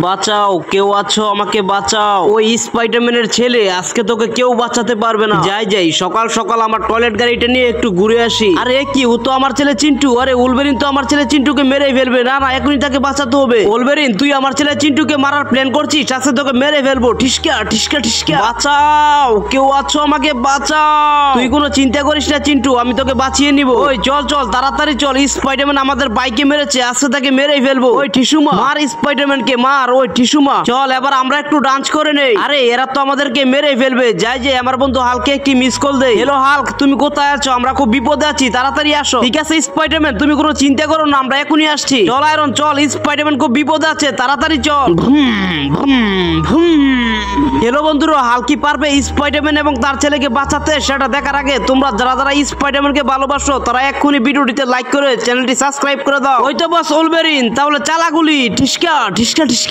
বাঁচাও, কেউ আছো, আমাকে বাঁচাও। ওই স্পাইডারম্যানের ছেলে, আজকে তোকে কেউ বাঁচাতে পারবে না। যাই যাই, সকাল সকাল আমার টয়লেট গাড়িটা নিয়ে একটু ঘুরে আসি। আরে কি, ও তো আমার ছেলে চিন্টু। আরে উলভেরিন তো আমার ছেলে চিন্টুকে মেরে ফেলবে। না না, এখনই তাকে বাঁচাতে হবে। উলভেরিন, তুই আমার ছেলে চিন্টুকে মারার প্ল্যান করছিস, আজকে তোকে মেরে ফেলবো। ঠিসকা ঠিসকা ঠিসকা। বাঁচাও, কেউ আছো, আমাকে বাঁচাও। তুই কোনো চিন্তা করিস না চিন্টু, আমি তোকে বাঁচিয়ে নিব। ওই চল চল, তাড়াতাড়ি চল। স্পাইডারম্যান আমাদের বাইকে মেরেছে, আজকে তাকে মেরেই ফেলবো। ওই টিসুমা, মার স্পাইডারম্যানকে মার। ওই টিসুমা, চল এবার আমরা একটু ডান্স করে নেই। আরে এরা তো আমাদেরকে মেরে ফেলবে। যাই যে আমার বন্ধু হালকে একটি মিস কল দেই। হ্যালো হাল্ক, তুমি কোথায় আছো? আমরা খুব বিপদে আছি, তাড়াতাড়ি আসো। ঠিক আছে স্পাইডারম্যান, তুমি কোনো চিন্তা করো না, আমরা এখনই আসছি। চল আয়রন চল, স্পাইডারম্যান খুব বিপদে আছে, তাড়াতাড়ি চল। হ্যালো বন্ধুরা, হালকি পারবে স্পাইডারম্যান এবং তার ছেলেকে বাঁচাতে? সেটা দেখার আগে তোমরা যারা যারা স্পাইডারম্যানকে ভালোবাসো তারা এক্ষুনি ভিডিওটিতে লাইক করে চ্যানেলটি সাবস্ক্রাইব করে দাও। ওই তো বস উলভেরিন, তাহলে চালাগুলি। ঠিসকা ঠিসকা ঠিসকা।